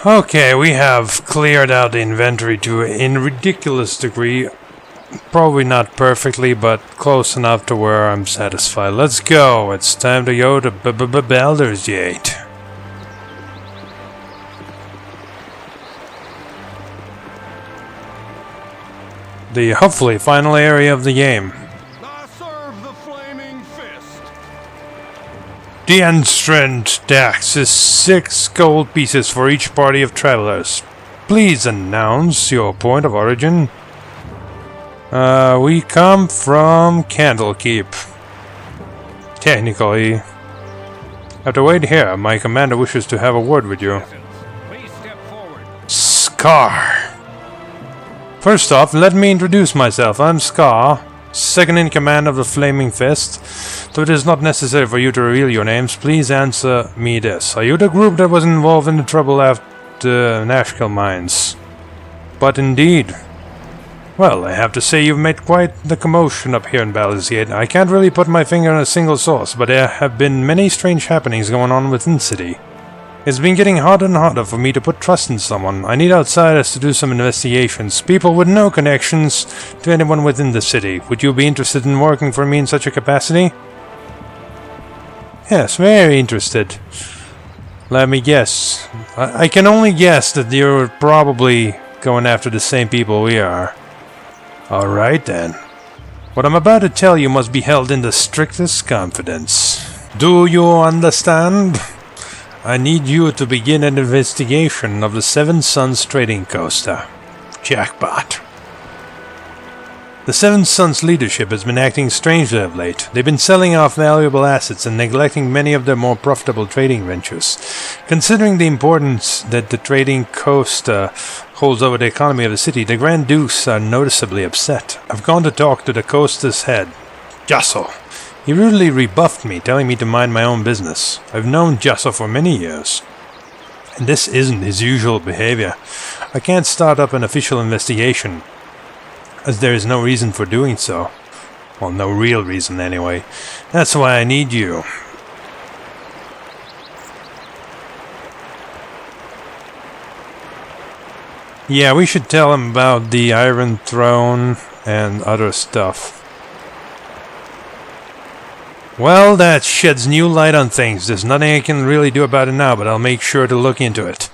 Okay, we have cleared out the inventory to a ridiculous degree. Probably not perfectly, but close enough to where I'm satisfied. Let's go. It's time to go to Baldur's Gate. The hopefully final area of the game. I serve the flaming fist. The entrant tax is 6 gold pieces for each party of travelers. Please announce your point of origin. We come from Candlekeep. Technically. Have to wait here. My commander wishes to have a word with you. Please step forward. Scar. First off, let me introduce myself. I'm Scar, second in command of the Flaming Fist. Though it is not necessary for you to reveal your names, please answer me this. Are you the group that was involved in the trouble after Nashkel mines? But indeed. Well, I have to say you've made quite the commotion up here in Baldur's Gate. I can't really put my finger on a single source, but there have been many strange happenings going on within the city. It's been getting harder and harder for me to put trust in someone. I need outsiders to do some investigations. People with no connections to anyone within the city. Would you be interested in working for me in such a capacity? Yes, very interested. Let me guess. I can only guess that you're probably going after the same people we are. Alright then. What I'm about to tell you must be held in the strictest confidence. Do you understand? I need you to begin an investigation of the Seven Suns trading coaster. Jackpot. The Seven Suns leadership has been acting strangely of late. They've been selling off valuable assets and neglecting many of their more profitable trading ventures. Considering the importance that the trading coaster holds over the economy of the city, the Grand Dukes are noticeably upset. I've gone to talk to the coaster's head, Jasso. He rudely rebuffed me, telling me to mind my own business. I've known Jasso for many years, and this isn't his usual behavior. I can't start up an official investigation, as there is no reason for doing so. Well, no real reason anyway. That's why I need you. Yeah, we should tell him about the Iron Throne and other stuff. Well, that sheds new light on things. There's nothing I can really do about it now, but I'll make sure to look into it.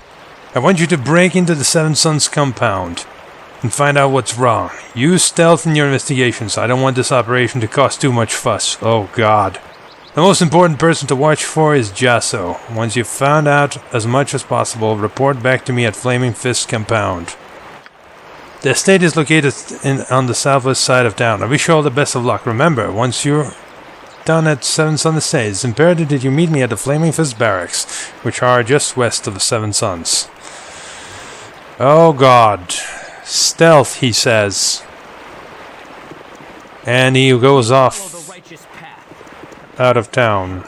I want you to break into the Seven Suns compound and find out what's wrong. Use stealth in your investigations. I don't want this operation to cause too much fuss. Oh god. The most important person to watch for is Jasso. Once you've found out as much as possible, report back to me at Flaming Fist Compound. The estate is located on the southwest side of town. I wish you all the best of luck. Remember, once you're done at Seven Suns Estate, it's imperative that you meet me at the Flaming Fist Barracks, which are just west of the Seven Suns. Oh god. Stealth, he says. And he goes off out of town.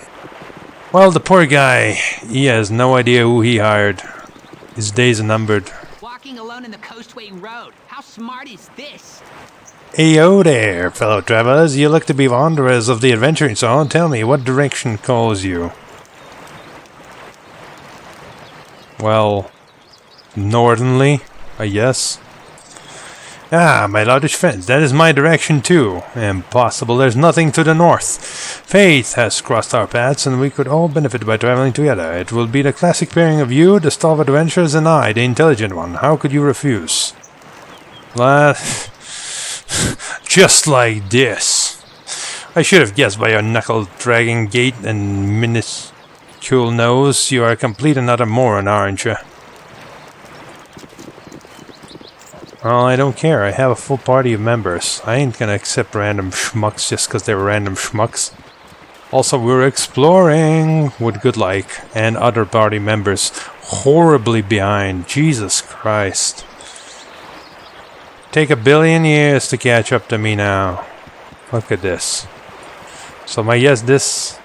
Well, the poor guy, he has no idea who he hired. His days are numbered. Walking alone in the Coastway Road. How smart is this? Heyo there, fellow travelers. You look to be wanderers of the adventuring zone. Tell me, what direction calls you? Well, northernly, I guess. Ah, my loutish friends, that is my direction too. Impossible, there's nothing to the north. Fate has crossed our paths, and we could all benefit by traveling together. It will be the classic pairing of you, the stalwart adventurers, and I, the intelligent one. How could you refuse? Just like this. I should have guessed by your knuckle-dragging gait and minuscule nose. You are a complete and utter moron, aren't you? Well, I don't care. I have a full party of members. I ain't gonna accept random schmucks just because they were random schmucks. Also, we're exploring with Goodlike and other party members horribly behind. Jesus Christ. Take 1 billion years to catch up to me now. Look at this. So I guess this...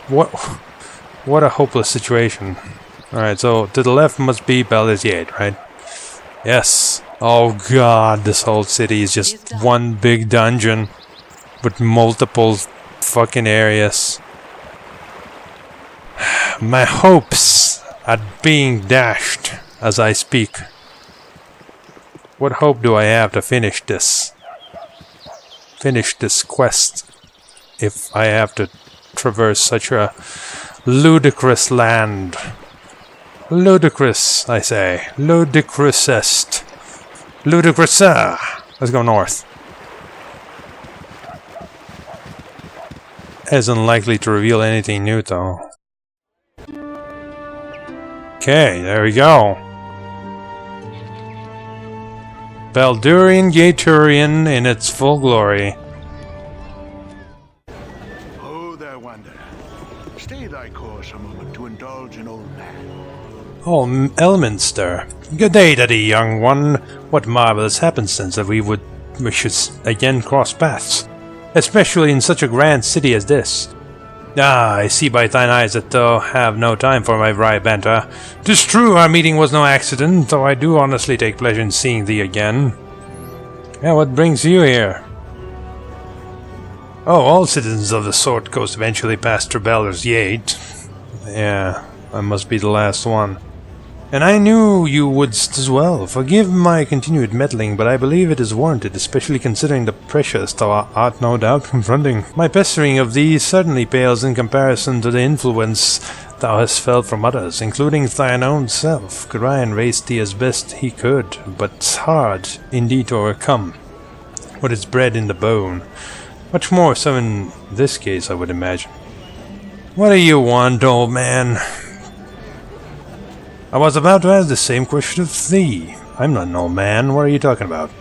what a hopeless situation. Alright, so to the left must be Baldur's Gate, right? Yes. Oh god, this whole city is just one big dungeon with multiple fucking areas. My hopes at being dashed as I speak. What hope do I have to finish this quest if I have to traverse such a ludicrous land? Ludicrous, I say. Ludicrousest. Ludicrousa! Let's go north. Isn't likely to reveal anything new, though. Okay, there we go. Baldurian Gaturian in its full glory. Oh, there, wanderer. Stay thy course a moment to indulge an old man. Oh, Elminster. Good day to thee, young one. What marvelous happenstance that we should again cross paths, especially in such a grand city as this. Ah, I see by thine eyes that thou have no time for my wry banter. 'Tis true our meeting was no accident, though I do honestly take pleasure in seeing thee again. Yeah, what brings you here? Oh, all citizens of the sort coast eventually pass through Baldur's Gate. Yeah, I must be the last one. And I knew you wouldst as well. Forgive my continued meddling, but I believe it is warranted, especially considering the pressures thou art no doubt confronting. My pestering of thee certainly pales in comparison to the influence thou hast felt from others, including thine own self. Gorion raised thee as best he could, but hard indeed to overcome, what is bred in the bone. Much more so in this case, I would imagine. What do you want, old man? I was about to ask the same question of thee. I'm not an old man, what are you talking about?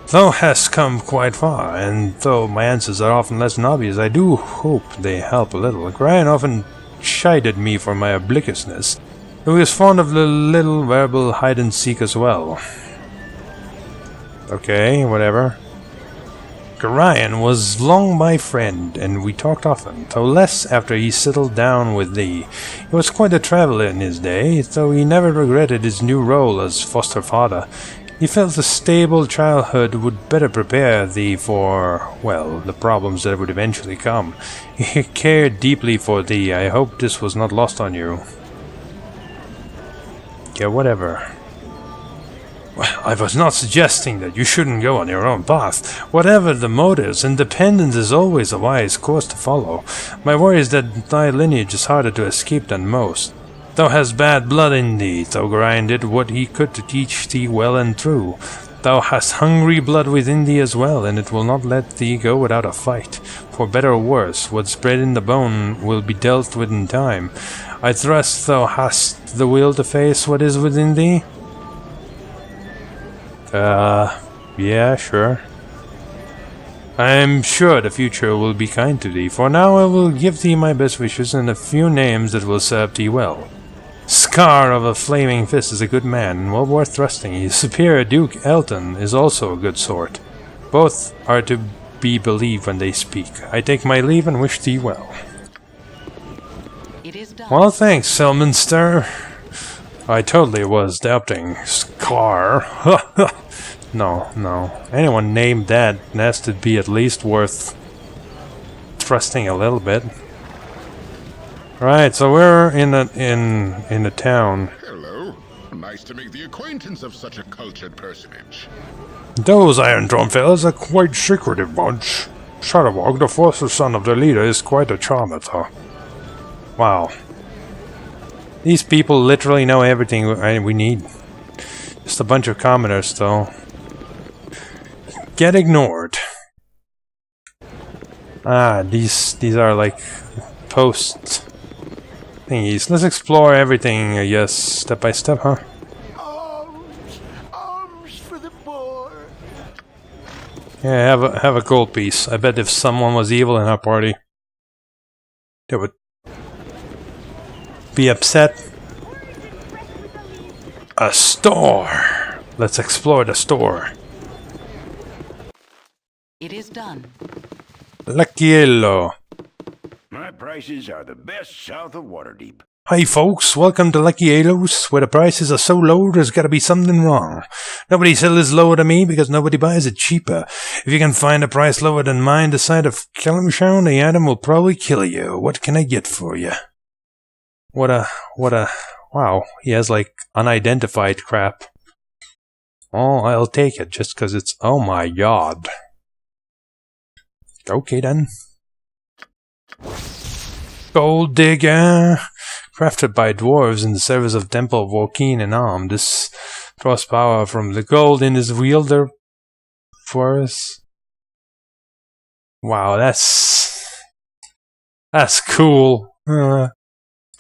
Thou hast come quite far, and though my answers are often less than obvious, I do hope they help a little. Gorion often chided me for my obliviousness, though he was fond of the little verbal hide-and-seek as well. Okay, whatever. Gorion was long my friend, and we talked often, though less after he settled down with thee. He was quite a traveller in his day, though he never regretted his new role as foster father. He felt a stable childhood would better prepare thee for, well, the problems that would eventually come. He cared deeply for thee. I hope this was not lost on you. Yeah, whatever. Well, I was not suggesting that you shouldn't go on your own path. Whatever the motives, independence is always a wise course to follow. My worry is that thy lineage is harder to escape than most. Thou hast bad blood in thee, though Gorion did what he could to teach thee well and true. Thou hast hungry blood within thee as well, and it will not let thee go without a fight. For better or worse, what's bred in the bone will be dealt with in time. I trust thou hast the will to face what is within thee? Yeah, sure. I am sure the future will be kind to thee. For now I will give thee my best wishes and a few names that will serve thee well. Scar of a Flaming Fist is a good man, and well worth trusting. His superior Duke Elton is also a good sort. Both are to be believed when they speak. I take my leave and wish thee well. It is done. Well, thanks, Elminster. I totally was doubting Scar. No. Anyone named that has to be at least worth trusting a little bit. Right, so we're in the town. Hello. Nice to make the acquaintance of such a cultured personage. Those Iron Throne fellas are quite secretive bunch. Shadowwalk, the foster son of the leader, is quite a charmer, though. Wow. These people literally know everything we need. Just a bunch of commoners, though. Get ignored. Ah, these are like post thingies. Let's explore everything, I guess, step by step, huh? Arms for the poor. Yeah, have a gold piece. I bet if someone was evil in our party, they would be upset. A store! Let's explore the store. It is done. Luckiello. My prices are the best south of Waterdeep. Hi folks, welcome to Luckiello's, where the prices are so low there's gotta be something wrong. Nobody sells lower to me because nobody buys it cheaper. If you can find a price lower than mine this side of Kellamshown, the item will probably kill you. What can I get for you? What a Wow, he has like unidentified crap. Oh, I'll take it just because it's... Oh my god. Okay then. Gold digger! Crafted by dwarves in the service of Temple of Volkeen and Arm. This draws power from the gold in his wielder for us. Wow, that's cool.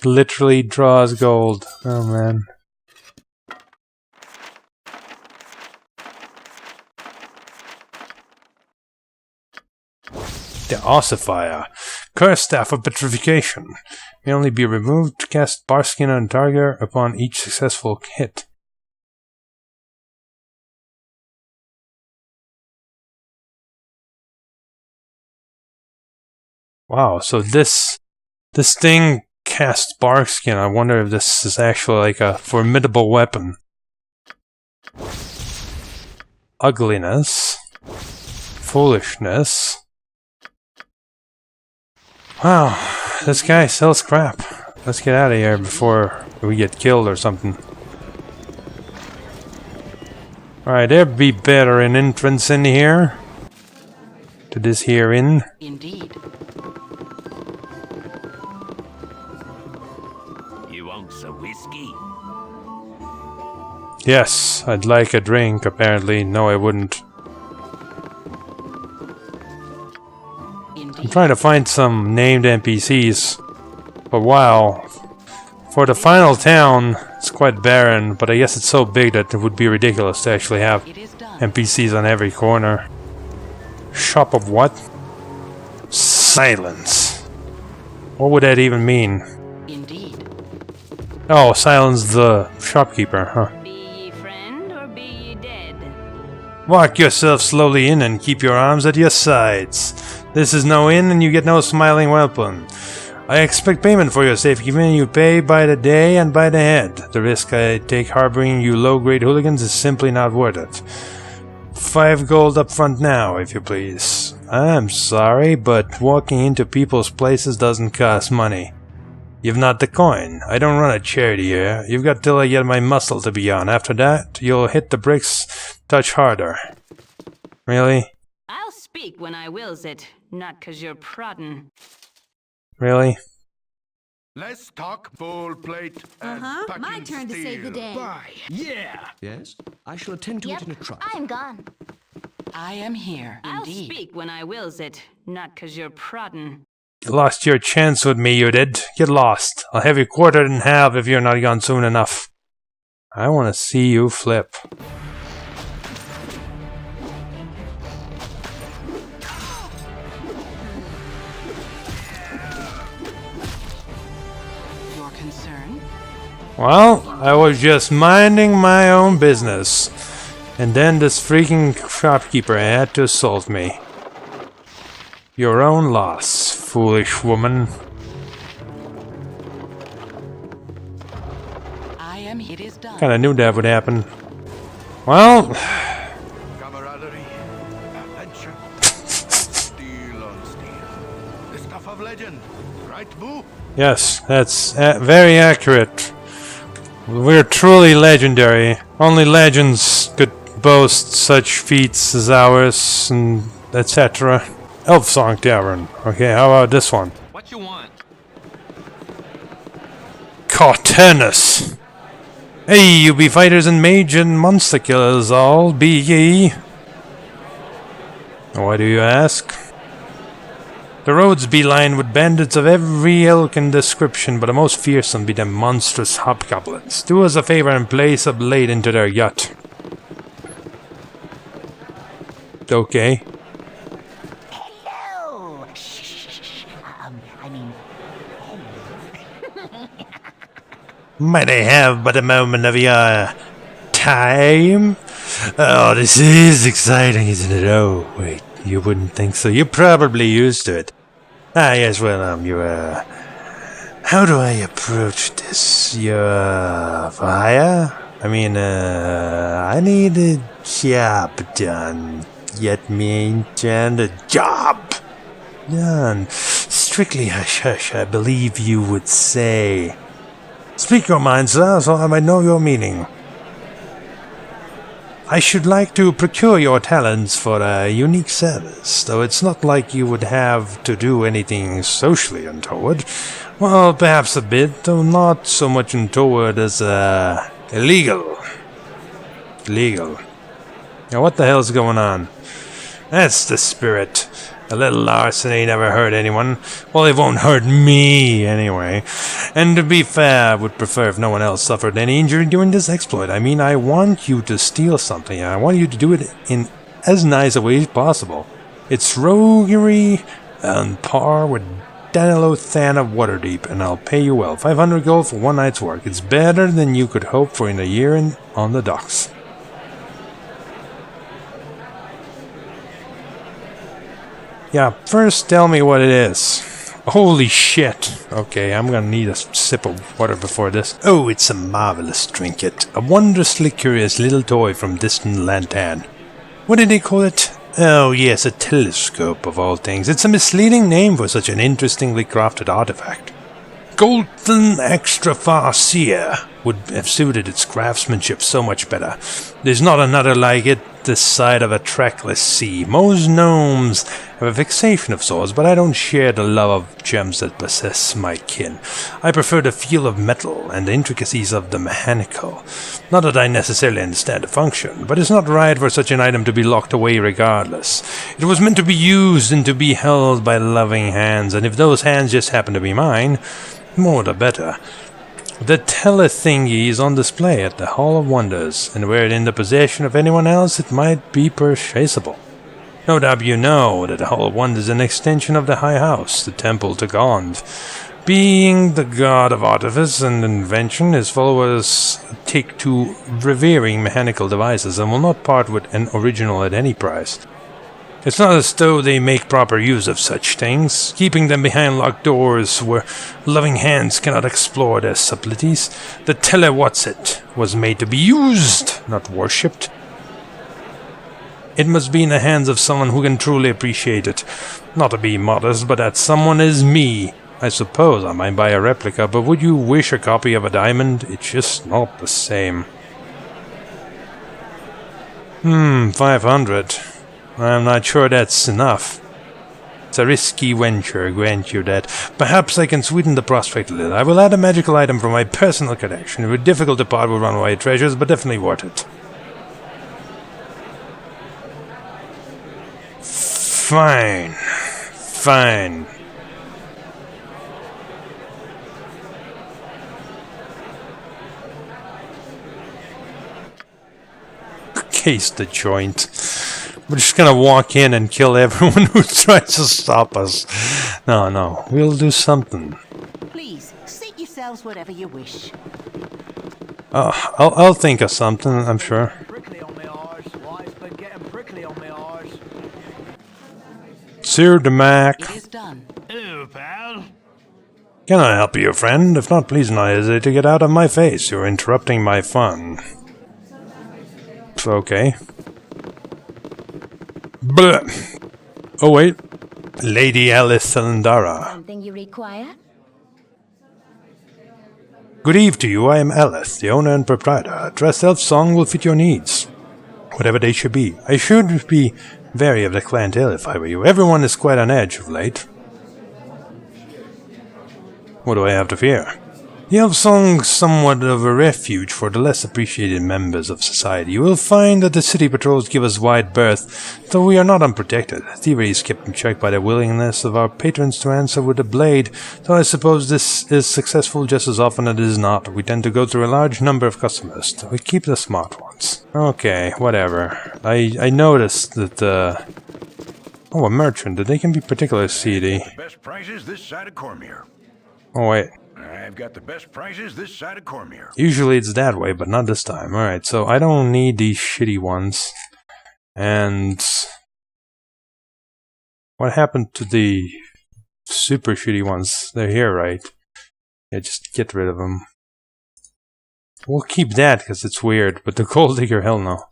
Literally draws gold. Oh man. The Ossifier. Cursed Staff of Petrification. May only be removed to cast Barskin on target upon each successful hit. Wow, so this thing casts Barskin. I wonder if this is actually like a formidable weapon. Ugliness. Foolishness. Wow, this guy sells crap. Let's get out of here before we get killed or something. Alright, there'd be better an entrance in here. To this here inn. Indeed. You want some whiskey? Yes, I'd like a drink, apparently. No, I wouldn't. I'm trying to find some named NPCs. But wow. For the final town, it's quite barren, but I guess it's so big that it would be ridiculous to actually have NPCs on every corner. Shop of what? Silence. What would that even mean? Indeed. Oh, silence the shopkeeper, huh? Be ye friend or be ye dead? Walk yourself slowly in and keep your arms at your sides. This is no inn and you get no smiling welcome. I expect payment for your safekeeping. You pay by the day and by the head. The risk I take harboring you low-grade hooligans is simply not worth it. 5 gold up front now, if you please. I'm sorry, but walking into people's places doesn't cost money. You've not the coin. I don't run a charity here. You've got till I get my muscle to be on. After that, you'll hit the bricks touch harder. Really? I'll speak when I wills it, not 'cause you're proddin'. Really? Let's talk full plate and packing My turn to save the steel. day. Yeah! Yes, I shall attend to it in a trice. I'm gone. I am here. I'll speak when I wills it, not 'cause you're proddin'. You lost your chance with me, you did. Get lost. I'll have you quartered in half if you're not gone soon enough. I want to see you flip. Your concern? Well, I was just minding my own business. And then this freaking shopkeeper had to assault me. Your own loss, foolish woman. I am. It is done. Kinda knew that would happen. Well, Camaraderie, adventure, steel on steel. The stuff of legend, right, Boo? yes, that's very accurate. We're truly legendary. Only legends could boast such feats as ours, and etc. Elf Song Tavern. Okay, how about this one? What you want? Cortanus! Hey, you be fighters and mage and monster killers all, be ye? Why do you ask? The roads be lined with bandits of every ilk and description, but the most fearsome be them monstrous hobgoblins. Do us a favor and place a blade into their gut. Okay. Hello. I mean, Might I have but a moment of your time? Oh, this is exciting, isn't it? Oh, wait, you wouldn't think so. You're probably used to it. Ah, yes, well, how do I approach this? You're for hire? I mean, I need a job done. Get me and a job done. Strictly hush hush, I believe you would say. Speak your mind, sir, so I might know your meaning. I should like to procure your talents for a unique service, though it's not like you would have to do anything socially untoward. Well, perhaps a bit, though not so much untoward as, illegal. Illegal. Now what the hell's going on? That's the spirit. A little larceny never hurt anyone. Well, it won't hurt me, anyway. And to be fair, I would prefer if no one else suffered any injury during this exploit. I mean, I want you to steal something, and I want you to do it in as nice a way as possible. It's roguery on par with Danilo Than of Waterdeep, and I'll pay you well. 500 gold for one night's work. It's better than you could hope for in a year on the docks. Yeah, first tell me what it is. Holy shit. Okay, I'm gonna need a sip of water before this. Oh, it's a marvelous trinket. A wondrously curious little toy from distant Lantan. What did they call it? Oh yes, a telescope of all things. It's a misleading name for such an interestingly crafted artifact. Golden Extra Far Seer would have suited its craftsmanship so much better. There's not another like it this side of a trackless sea. Most gnomes have a fixation of swords, but I don't share the love of gems that possess my kin. I prefer the feel of metal and the intricacies of the mechanical. Not that I necessarily understand the function, but it's not right for such an item to be locked away regardless. It was meant to be used and to be held by loving hands, and if those hands just happen to be mine, more the better. The tele-thingy is on display at the Hall of Wonders, and were it in the possession of anyone else, it might be purchasable. No doubt you know that the Hall of Wonders is an extension of the High House, the Temple to Gond. Being the god of artifice and invention, his followers take to revering mechanical devices and will not part with an original at any price. It's not as though they make proper use of such things, keeping them behind locked doors where loving hands cannot explore their subtleties. The tele-what's-it was made to be used, not worshipped. It must be in the hands of someone who can truly appreciate it. Not to be modest, but that someone is me. I suppose I might buy a replica, but would you wish a copy of a diamond? It's just not the same. 500. I'm not sure that's enough. It's a risky venture, grant you that. Perhaps I can sweeten the prospect a little. I will add a magical item from my personal collection. It would be difficult to part with runaway treasures, but definitely worth it. Fine. Fine. Case the joint. We're just gonna walk in and kill everyone who tries to stop us. No, we'll do something. Please, seat yourselves wherever you wish. I'll think of something, I'm sure. Prickly on my arse. Life's been getting prickly on my arse. Sir DeMac. It is done. Hello, pal. Can I help you, friend? If not, please not hesitate to get out of my face. You're interrupting my fun. Okay. Blah. Oh wait, Lady Alice Salandara. Something you require? Good eve to you, I am Alice, the owner and proprietor. A dress elf song will fit your needs, whatever they should be. I should be wary of the clientele if I were you. Everyone is quite on edge of late. What do I have to fear? The elf song's somewhat of a refuge for the less appreciated members of society. You will find that the city patrols give us wide berth, though we are not unprotected. Thievery is kept in check by the willingness of our patrons to answer with a blade, though I suppose this is successful just as often as it is not. We tend to go through a large number of customers, so we keep the smart ones. Okay, whatever. I noticed that, oh, a merchant. They can be particularly seedy. Best prices this side of Cormier. Oh, wait. I've got the best prices this side of Cormier. Usually it's that way, but not this time. Alright, so I don't need these shitty ones. And what happened to the super shitty ones? They're here, right? Yeah, just get rid of them. We'll keep that because it's weird, but the gold digger, hell no.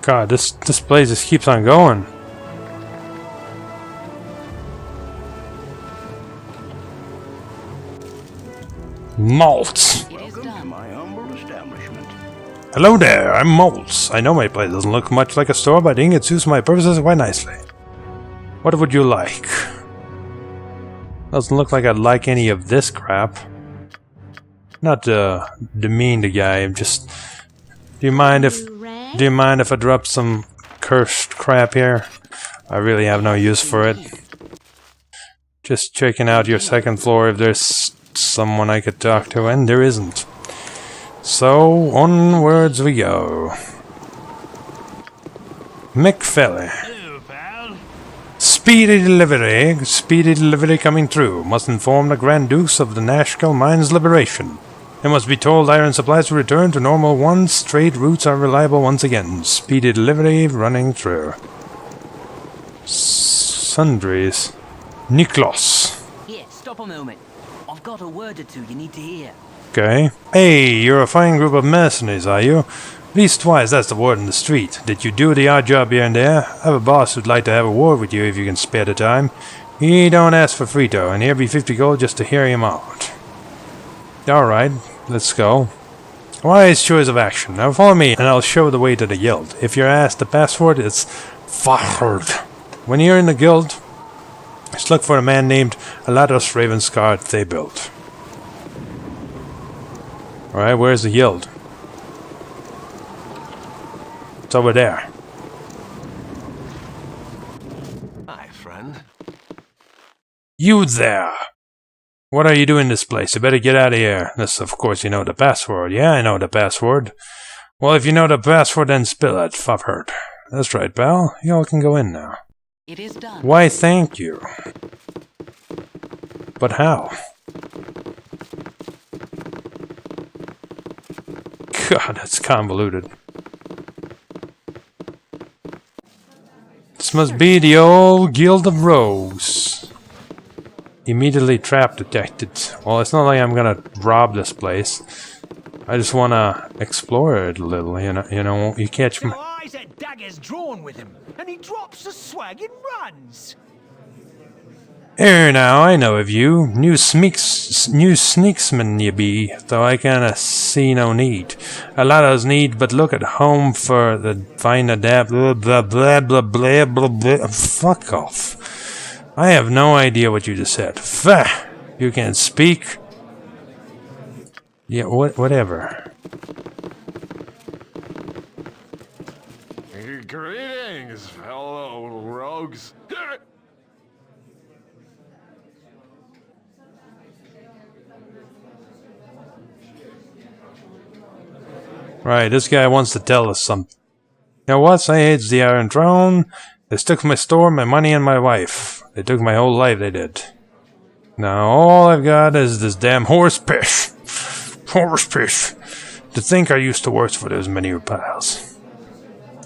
God, this place just keeps on going. Maltz. It is Welcome to done. my humble establishment. Hello there, I'm Maltz. I know my place doesn't look much like a store, but I think it suits my purposes quite nicely. What would you like? Doesn't look like I'd like any of this crap. Not to demean the guy, I'm just... Do you mind if I drop some cursed crap here? I really have no use for it. Just checking out your second floor if there's someone I could talk to, and there isn't. So, onwards we go. McFelly. Hello, pal. Speedy delivery coming through. Must inform the Grand Dukes of the Nashkel Mine's liberation. It must be told iron supplies will return to normal once trade routes are reliable once again. Speedy delivery running through. Sundries. Niklas. Here, stop a moment. I've got a word or two you need to hear. Okay. Hey, you're a fine group of mercenaries, are you? Leastwise, that's the word in the street. Did you do the odd job here and there? I have a boss who'd like to have a word with you if you can spare the time. He don't ask for free though, and here'll be 50 gold just to hear him out. Alright, let's go. Wise choice of action. Now follow me, and I'll show the way to the guild. If you're asked the password, it's Faherd. When you're in the guild, just look for a man named Alados Ravenscar Thebild. Alright, where's the guild? It's over there. Hi, friend. You there! What are you doing in this place? You better get out of here. This, of course, you know the password. Yeah, I know the password. Well, if you know the password, then spill it, Fafherd. That's right, pal. You all can go in now. It is done. Why, thank you. But how? God, that's convoluted. This must be the old Guild of Rogues. Immediately trap detected. Well, it's not like I'm gonna rob this place. I just wanna explore it a little, you know, you catch me. Eyes at daggers drawn with him, and he drops the swag and runs. Here now, I know of you. New sneaksman you be, though I kinda see no need. A lot of us need but look at home for the find adapt blah blah blah blah blah blah blah. Fuck off. I have no idea what you just said. Fah! You can't speak. Yeah, whatever. Greetings, fellow rogues. Right, this guy wants to tell us something. You know what? I hate the Iron Throne. They took my store, my money, and my wife. They took my whole life, they did. Now all I've got is this damn horse piss. Horse piss. To think I used to work for those manure piles.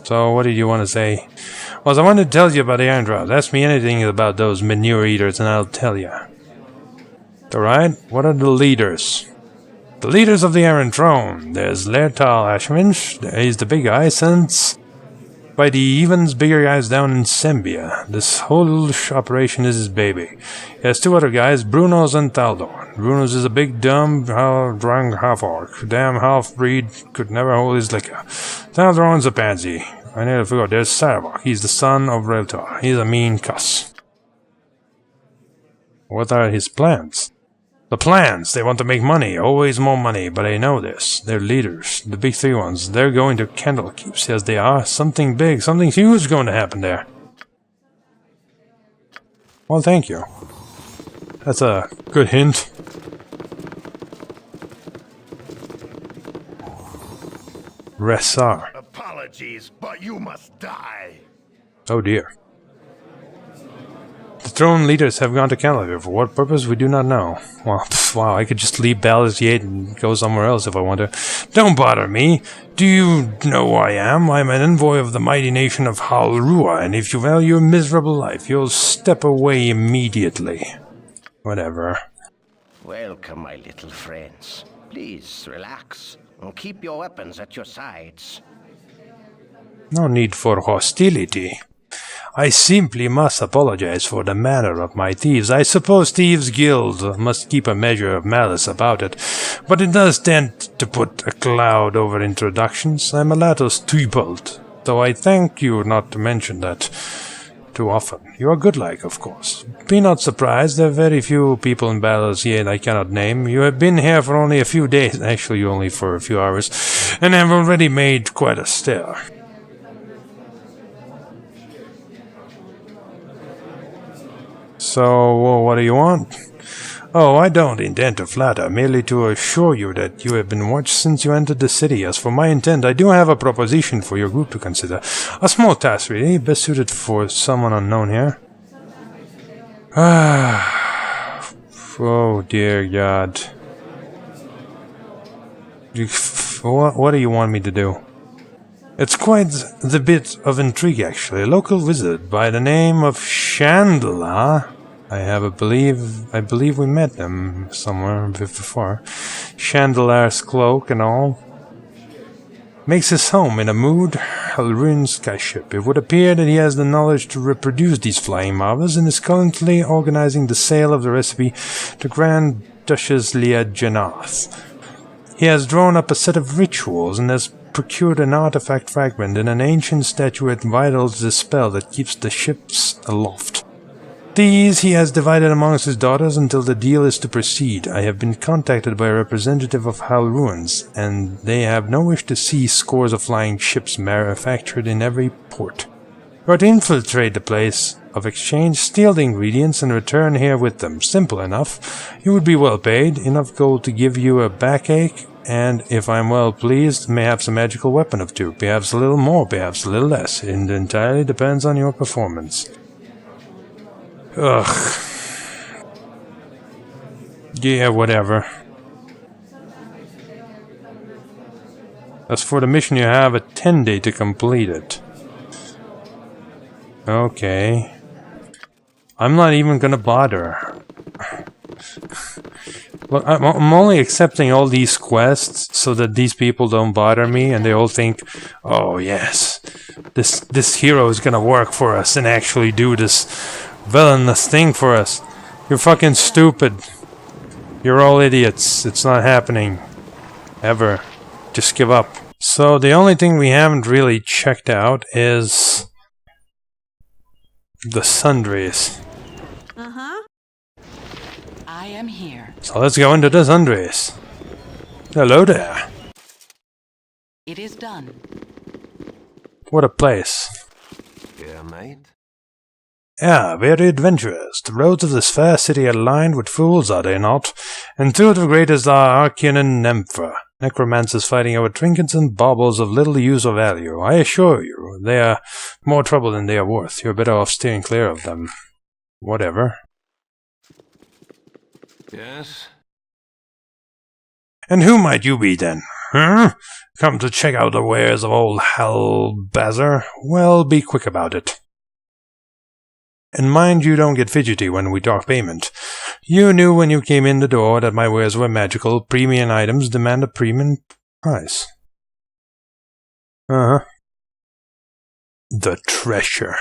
So, what did you want to say? Well, I wanted to tell you about the Iron Throne. Ask me anything about those manure eaters and I'll tell you. Alright, what are the leaders? The leaders of the Iron Throne. There's Lertal Ashminch. He's the big guy since... by the evens bigger guys down in Sembia. This whole operation is his baby. He has two other guys, Brunos and Taldor. Brunos is a big dumb, drunk half-orc. Damn half-breed, could never hold his liquor. Taldor's a pansy. I nearly forgot, there's Sarabok. He's the son of Reltar. He's a mean cuss. What are his plans? The plans! They want to make money, always more money, but I know this. They're leaders, the big three ones. They're going to Candlekeep, says they are. Something big, something huge is going to happen there. Well, thank you. That's a good hint. Ressar. Apologies, but you must die. Oh dear. The throne leaders have gone to Candlekeep. For what purpose, we do not know. Well, wow, I could just leave Baldur's Gate and go somewhere else if I want to. Don't bother me. Do you know who I am? I'm an envoy of the mighty nation of Halrua, and if you value your miserable life, you'll step away immediately. Whatever. Welcome, my little friends. Please, relax, and keep your weapons at your sides. No need for hostility. I simply must apologize for the manner of my thieves. I suppose Thieves' Guild must keep a measure of malice about it, but it does tend to put a cloud over introductions. I'm a little stupid, though I thank you not to mention that too often. You are goodlike, of course. Be not surprised, there are very few people in Baldur's Gate I cannot name. You have been here for only a few days, actually only for a few hours, and have already made quite a stir. So, what do you want? Oh, I don't intend to flatter, merely to assure you that you have been watched since you entered the city. As for my intent, I do have a proposition for your group to consider. A small task, really, best suited for someone unknown here. Oh, dear God. What do you want me to do? It's quite the bit of intrigue, actually. A local wizard by the name of Chandler. I believe we met them somewhere before. Chandelar's cloak and all. Makes his home in a mood Halruin's skyship. It would appear that he has the knowledge to reproduce these flying marvels and is currently organizing the sale of the recipe to Grand Duchess Leah Janath. He has drawn up a set of rituals and has procured an artifact fragment in an ancient statuette vitals the spell that keeps the ships aloft. These he has divided amongst his daughters until the deal is to proceed. I have been contacted by a representative of Halruin's, and they have no wish to see scores of flying ships manufactured in every port. You are to infiltrate the place of exchange, steal the ingredients, and return here with them. Simple enough. You would be well paid, enough gold to give you a backache, and, if I am well pleased, may have some magical weapon or two. Perhaps a little more, perhaps a little less. It entirely depends on your performance. Ugh. Yeah, whatever. As for the mission, you have a 10-day to complete it. Okay. I'm not even gonna bother. Look, I'm only accepting all these quests so that these people don't bother me and they all think, oh yes, this hero is gonna work for us and actually do this villainous thing for us. You're fucking stupid. You're all idiots. It's not happening. Ever. Just give up. So the only thing we haven't really checked out is the sundries. I am here. So let's go into the sundries. Hello there. It is done. What a place. Yeah, mate. Yeah, very adventurous. The roads of this fair city are lined with fools, are they not? And two of the greatest are Archean and Nympha. Necromancers fighting over trinkets and baubles of little use or value. I assure you, they are more trouble than they are worth. You're better off steering clear of them. Whatever. Yes? And who might you be, then? Huh? Come to check out the wares of old Halbazar? Well, be quick about it. And mind you don't get fidgety when we talk payment. You knew when you came in the door that my wares were magical. Premium items demand a premium price. Uh-huh. The treasure.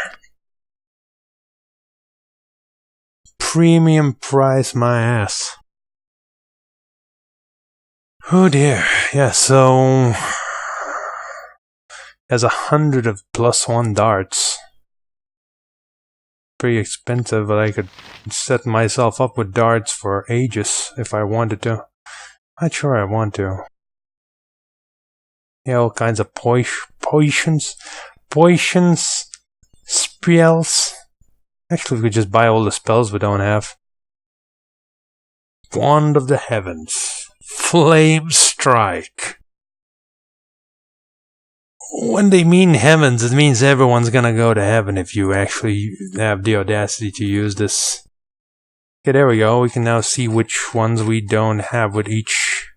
Premium price my ass. Oh dear. Yeah, so there's 100 of +1 darts. Pretty expensive, but I could set myself up with darts for ages if I wanted to. Not sure I want to. Yeah, all kinds of potions, spells. Actually, we could just buy all the spells we don't have. Wand of the Heavens. Flame Strike. When they mean heavens, it means everyone's gonna go to heaven if you actually have the audacity to use this. Okay, there we go. We can now see which ones we don't have with each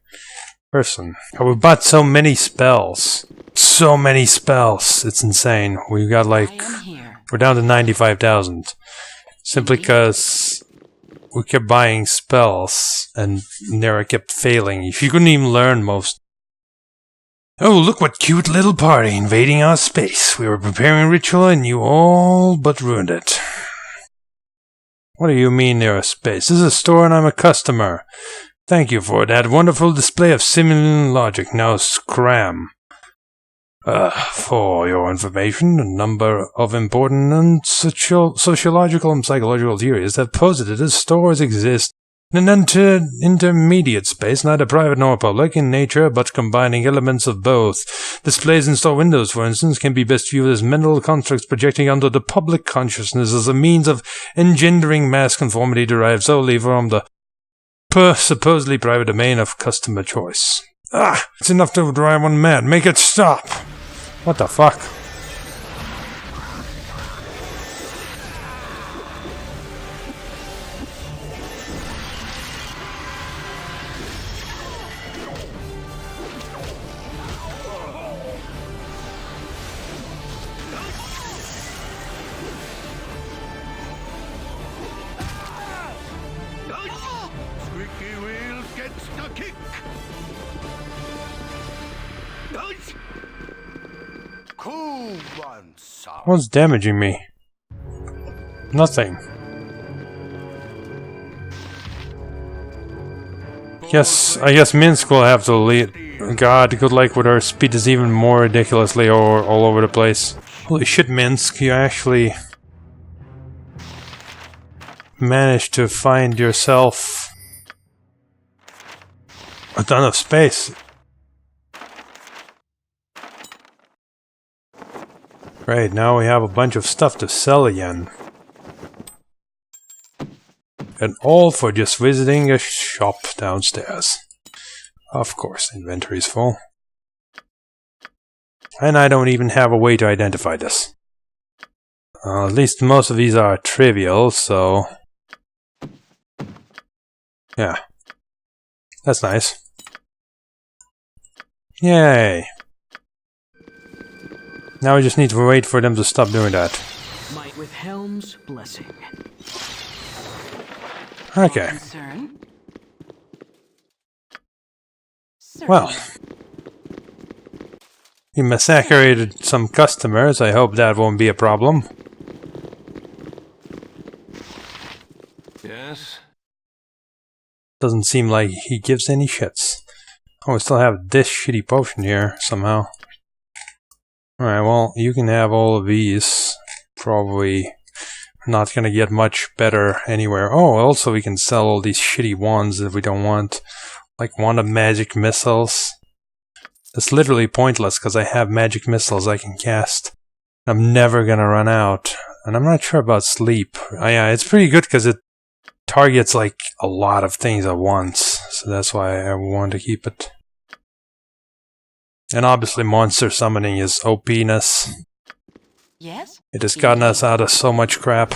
person. Oh, we bought so many spells. So many spells. It's insane. We got like... We're down to 95,000. Simply because we kept buying spells and Nera kept failing. She couldn't even learn most. Oh, look what cute little party invading our space. We were preparing a ritual and you all but ruined it. What do you mean near a space? This is a store and I'm a customer. Thank you for that wonderful display of similar logic. Now scram. For your information, a number of important and sociological and psychological theories have posited that stores exist in an intermediate space, neither private nor public in nature, but combining elements of both. Displays in store windows, for instance, can be best viewed as mental constructs projecting onto the public consciousness as a means of engendering mass conformity derived solely from the supposedly private domain of customer choice. Ah! It's enough to drive one mad. Make it stop! What the fuck? Squeaky wheel gets the kick. Cool one, son. What's damaging me? Nothing. I guess Minsk will have to lead. God, goodlike with her speed is even more ridiculously all over the place. Holy shit, Minsk, you actually managed to find yourself a ton of space. Right, now we have a bunch of stuff to sell again. And all for just visiting a shop downstairs. Of course, inventory's full. And I don't even have a way to identify this. At least most of these are trivial, so... yeah. That's nice. Yay! Now we just need to wait for them to stop doing that. Might with Helm's blessing. Okay. Well. You massacred some customers. I hope that won't be a problem. Yes? Doesn't seem like he gives any shits. Oh, we still have this shitty potion here, somehow. Alright, well, you can have all of these. Probably not gonna get much better anywhere. Oh, also we can sell all these shitty wands that we don't want. Like wand of magic missiles. It's literally pointless because I have magic missiles I can cast. I'm never gonna run out. And I'm not sure about sleep. Yeah, it's pretty good because it targets like a lot of things at once. So that's why I want to keep it. And obviously monster summoning is OP-ness. Yes? It has gotten us out of so much crap.